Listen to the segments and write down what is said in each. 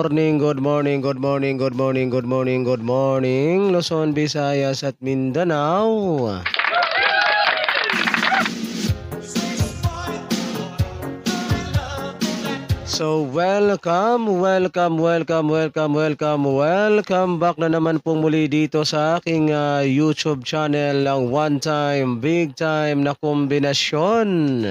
morning, good morning, good morning, good morning, good morning, good morning, Luzon, Visayas at Mindanao. So welcome back na naman pong muli dito sa aking YouTube channel, ang one time, big time na kombinasyon.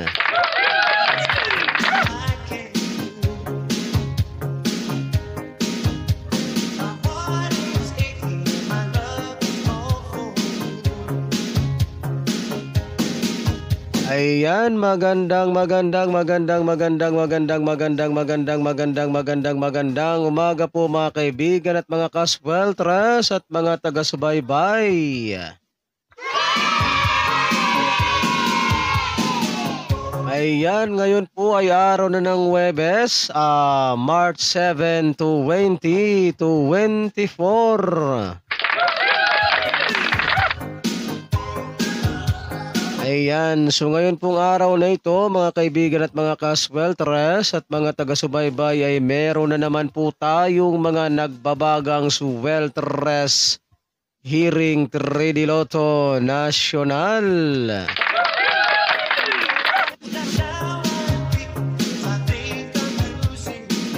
Ayan, magandang umaga po mga kaibigan at mga kasweltres at mga taga-subaybay. Ayan, ngayon po ay araw na ng Huwebes, March 7, 2024. Ayan, so ngayon pong araw na ito mga kaibigan at mga kasweltres at mga taga-subaybay ay meron na naman po tayong mga nagbabagang sweltres hearing 3D Lotto National.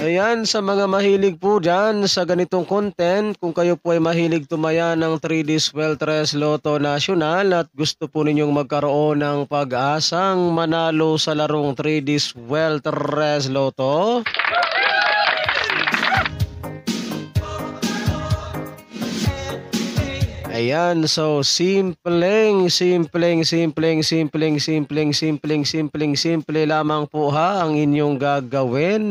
Ayan, sa mga mahilig po dyan sa ganitong content, kung kayo po ay mahilig tumaya ng 3D Sweltres Lotto National at gusto po ninyong magkaroon ng pag-asang manalo sa larong 3D Sweltres Lotto, ayan, so simple lamang po ha ang inyong gagawin.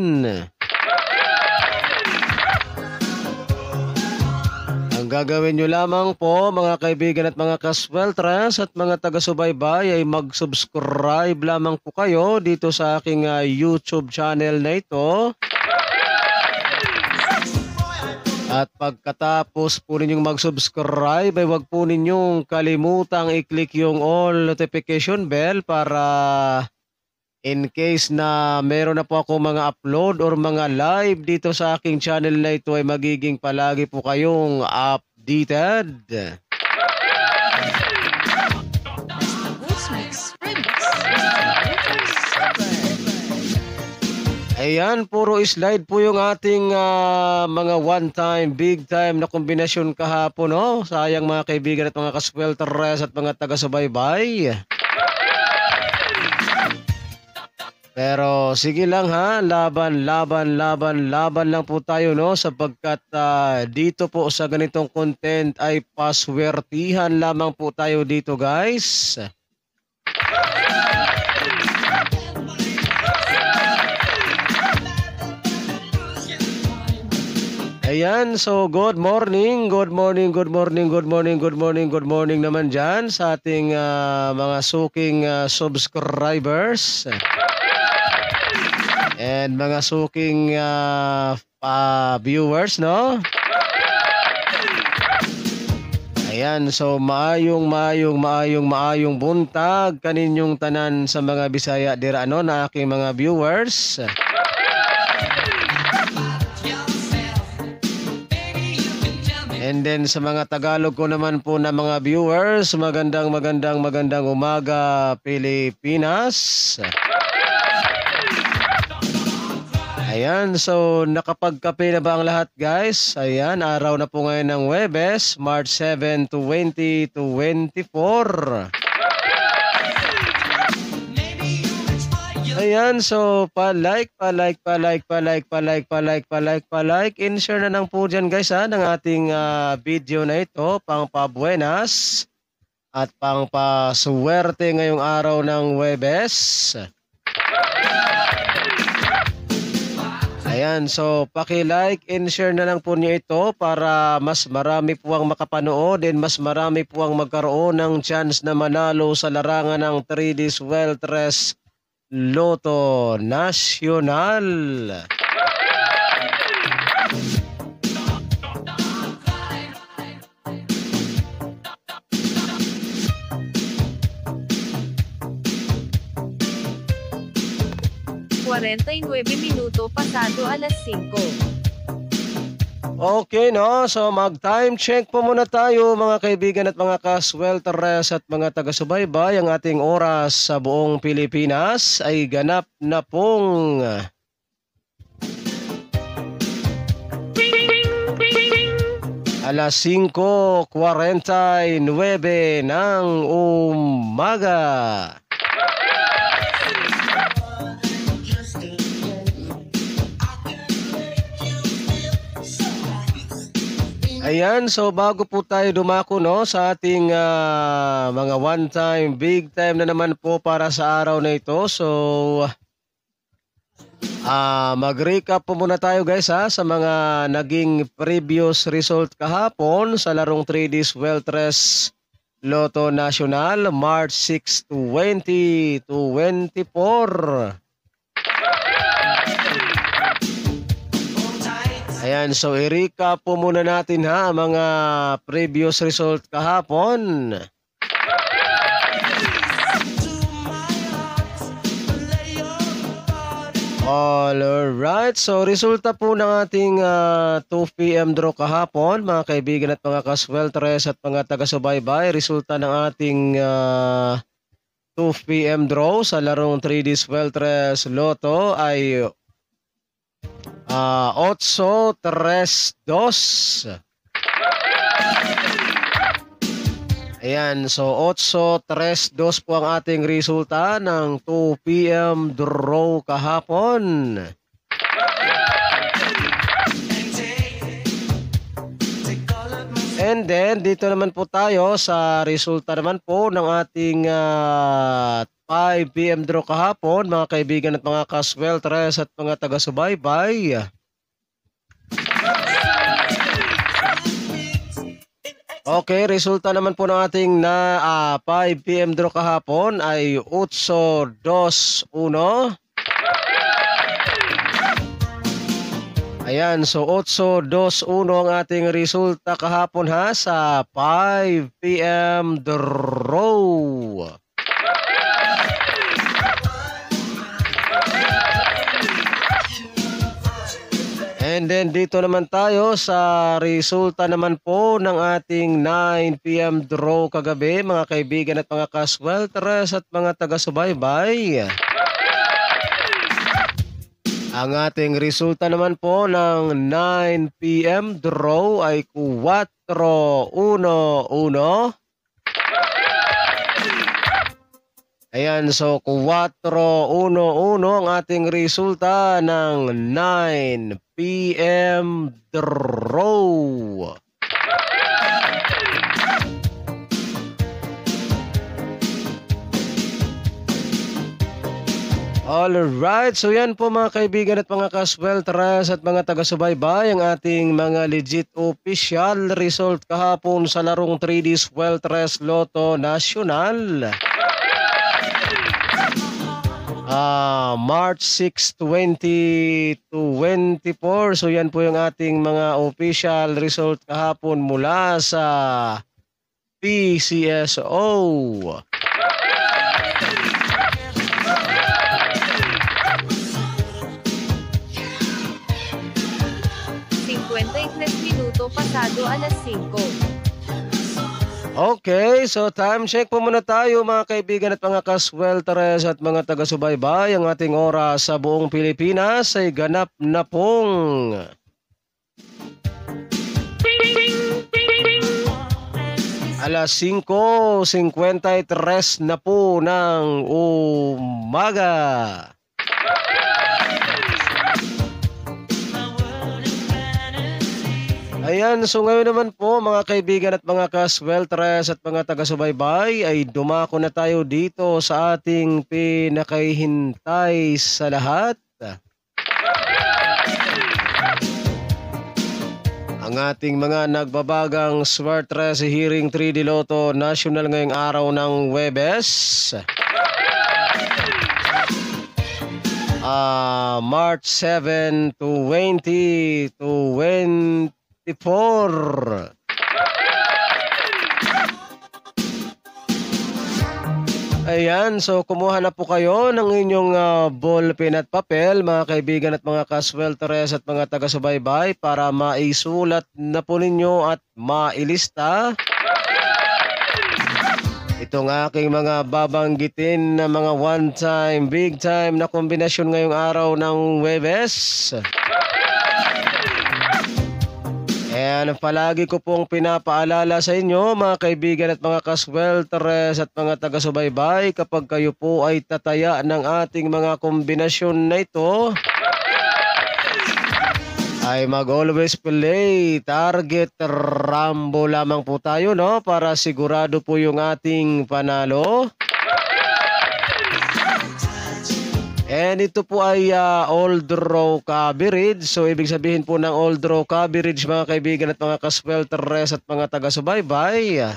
Gagawin nyo lamang po mga kaibigan at mga kasweltres at mga taga-subaybay ay mag-subscribe lamang po kayo dito sa aking YouTube channel na ito. At pagkatapos po ninyong mag-subscribe ay wag po ninyong kalimutang i-click yung all notification bell para in case na meron na po ako mga upload or mga live dito sa aking channel na ito ay magiging palagi po kayong updated. Ayan, puro slide po yung ating mga one time, big time na kombinasyon kahapon, no? Sayang mga kaibigan at mga kasweltres at mga taga-subaybay. Pero sige lang ha, laban lang po tayo, no, sapagkat dito po sa ganitong content ay paswertihan lamang po tayo dito, guys. Ayan, so good morning naman dyan sa ating mga suking subscribers. And mga suking viewers, no? Ayan, so maayong buntag kaninyong tanan sa mga Bisaya dira ano na aking mga viewers. And then sa mga Tagalog ko naman po na mga viewers, magandang umaga Pilipinas. Ayan, so nakapagkape na ba ang lahat, guys? Ayan, araw na po ngayon ng Huwebes, March 7, 2024. Ayan, so pa-like, and share na lang po dyan, guys, ha, ng ating video na ito, pang pabuenas at pang pasuwerte ngayong araw ng Huwebes. Ayan, so paki-like and share na lang po niyo ito para mas marami po ang makapanood and mas marami po ang magkaroon ng chance na manalo sa larangan ng 3D Sweltres Lotto National. 49 minuto pasado alas 5. Okay, no? So mag-time check po muna tayo mga kaibigan at mga kaswelteres at mga taga-subaybay. Ang ating oras sa buong Pilipinas ay ganap na pong alas 5:49 ng umaga. Ayan, so bago po tayo dumako no sa ating mga one time, big time na naman po para sa araw na ito. So mag-recap po muna tayo guys sa mga naging previous result kahapon sa larong 3Ds Weltres Lotto National March 6, 2024. Ayan, so i-recap po muna natin mga previous result kahapon. Alright, so resulta po ng ating 2 PM draw kahapon, mga kaibigan at mga kasweltres at mga taga-subaybay. Resulta ng ating 2 PM draw sa larong 3Ds Weltres Lotto ay 8-3-2. Ayan, so 8-3-2 po ang ating resulta ng 2 PM draw kahapon. And then, dito naman po tayo sa resulta naman po ng ating 5 PM draw kahapon, mga kaibigan at mga kasweltres at mga taga-subaybay. Okay, resulta naman po ng ating 5 PM draw kahapon ay 8-2-1. Ayan, so 8-2-1 ang ating resulta kahapon sa 5 PM draw. And then dito naman tayo sa resulta naman po ng ating 9 PM draw kagabi, mga kaibigan at mga kaswelteres at mga taga-subaybay. Ang ating resulta naman po ng 9 PM draw ay 4-1-1. Ayan, so 4-1-1 ang ating resulta ng 9 PM draw. Alright, so yan po mga kaibigan at mga kaswelteres at mga taga-subaybay ang ating mga legit official result kahapon sa larong 3Ds Weltres Lotto National. March 6, 2024. So yan po yung ating mga official result kahapon mula sa PCSO. Minuto pasado alas 5. Okay, so time check po muna tayo mga kaibigan at mga kaswelteres at mga taga-subaybay. Ang ating oras sa buong Pilipinas ay ganap na pong alas 5:53 na po ng umaga. Ayan, so ngayon naman po mga kaibigan at mga kaswelteres at mga taga-subaybay ay dumako na tayo dito sa ating pinakahihintay sa lahat. Ang ating mga nagbabagang Swertres Hearing 3D Lotto National ngayong araw ng Huwebes. March 7, 2024. Ayan, so kumuha na po kayo ng inyong ballpen at papel, mga kaibigan at mga kaswelteres at mga taga-subaybay, para maisulat na po ninyo at mailista itong aking mga babanggitin na mga one-time, big-time na kombinasyon ngayong araw ng Huwebes. And palagi ko pong pinapaalala sa inyo, mga kaibigan at mga kaswelteres at mga taga-subaybay, kapag kayo po ay tataya ng ating mga kombinasyon na ito, ay mag-always play target rambo lamang po tayo, no? Para sigurado po yung ating panalo. And ito po ay all draw coverage. So ibig sabihin po ng all draw coverage, mga kaibigan at mga kaswelteres at mga taga-subaybay,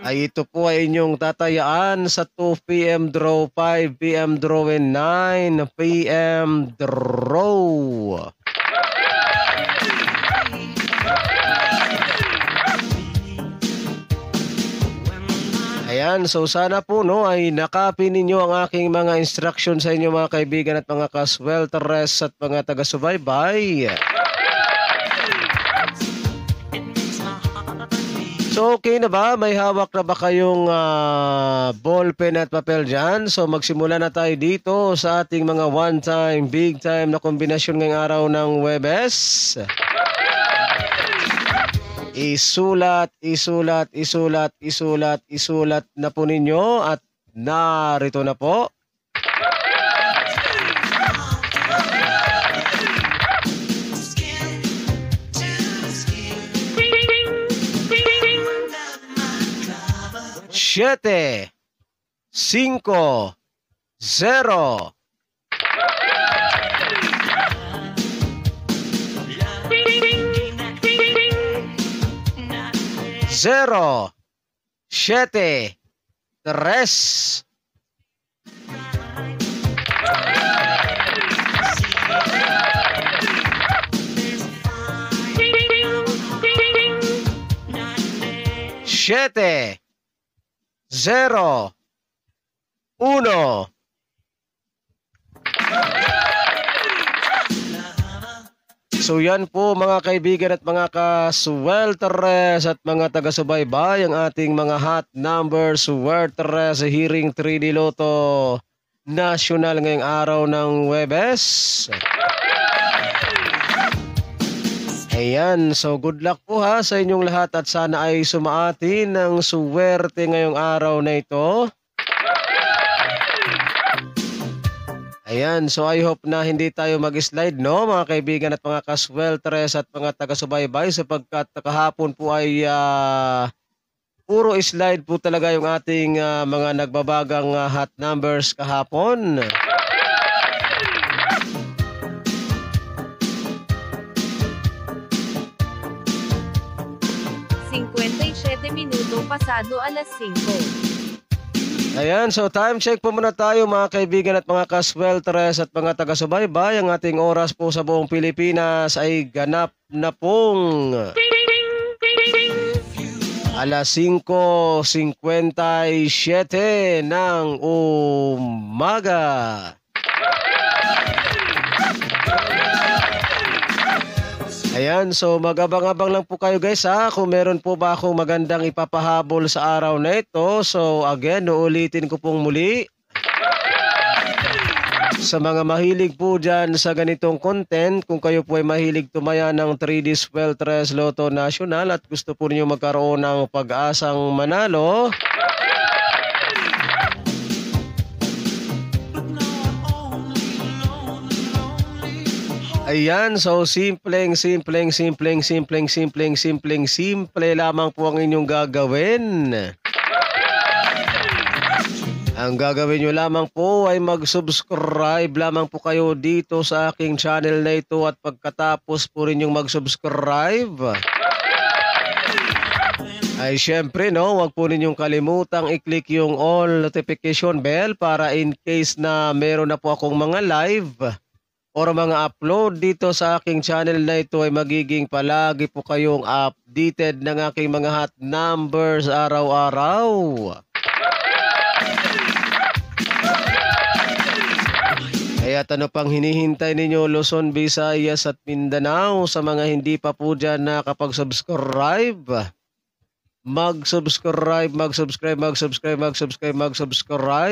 ay ito po ay inyong tatayaan sa 2 p.m. draw, 5 p.m. draw, and 9 p.m. draw. Ayan, so sana po, no, ay nakapin ninyo ang aking mga instruction sa inyo, mga kaibigan at mga kaswelteres at mga taga-subaybay. So okay na ba? May hawak na ba kayong ballpen at papel dyan? So magsimula na tayo dito sa ating mga one-time, big-time na kombinasyon ngayong araw ng Huwebes. Isulat na po ninyo at narito na po. Siete, 5, 0. Zero, 7, 3. Siete, 0, 1. So yan po, mga kaibigan at mga kaswelteres at mga taga-subaybay, ang ating mga hot numbers swelteres sa Hearing 3D Lotto National ngayong araw ng Huwebes. Ayan, so good luck po ha sa inyong lahat at sana ay sumaati ng suwerte ngayong araw na ito. Ayan, so I hope na hindi tayo mag-slide, no, mga kaibigan at mga kaswelteres at mga taga-subaybay, sapagkat kahapon po ay puro slide po talaga yung ating mga nagbabagang hot numbers kahapon. Minuto pasado alas 5. Ayan, so time check po muna tayo, mga kaibigan at mga kaswelteres at mga taga-subaybay. Ang ating oras po sa buong Pilipinas ay ganap na pong alas 5:57 ng umaga. Ayan, so mag-abang-abang lang po kayo guys ha, kung meron po ba akong magandang ipapahabol sa araw na ito. So again, uulitin ko pong muli. Sa mga mahilig po dyan sa ganitong content, kung kayo po ay mahilig tumaya ng 3D Swelteres Lotto National at gusto po niyo magkaroon ng pag-asang manalo, ayan, so simple lamang po ang inyong gagawin. Ang gagawin nyo lamang po ay mag-subscribe lamang po kayo dito sa aking channel na ito, at pagkatapos po rin yung mag-subscribe, ay syempre, no, wag po ninyong kalimutang i-click yung all notification bell para in case na meron na po akong mga live or mga upload dito sa aking channel na ito, ay magiging palagi po kayong updated ng aking mga hot numbers araw-araw. Kaya ano pang hinihintay ninyo, Luzon, Visayas at Mindanao, sa mga hindi pa po dyan nakapag-subscribe? Mag-subscribe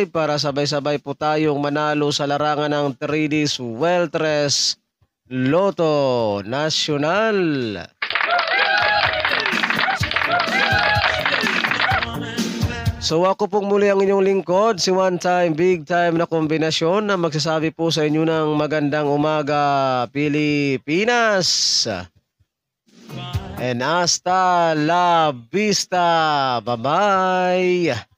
para sabay-sabay po tayong manalo sa larangan ng 3D's Weltres Lotto National. So ako pong muli ang inyong lingkod, si One Time Big Time na kombinasyon na magsasabi po sa inyo ng magandang umaga, Pilipinas. And hasta la vista. Bye-bye.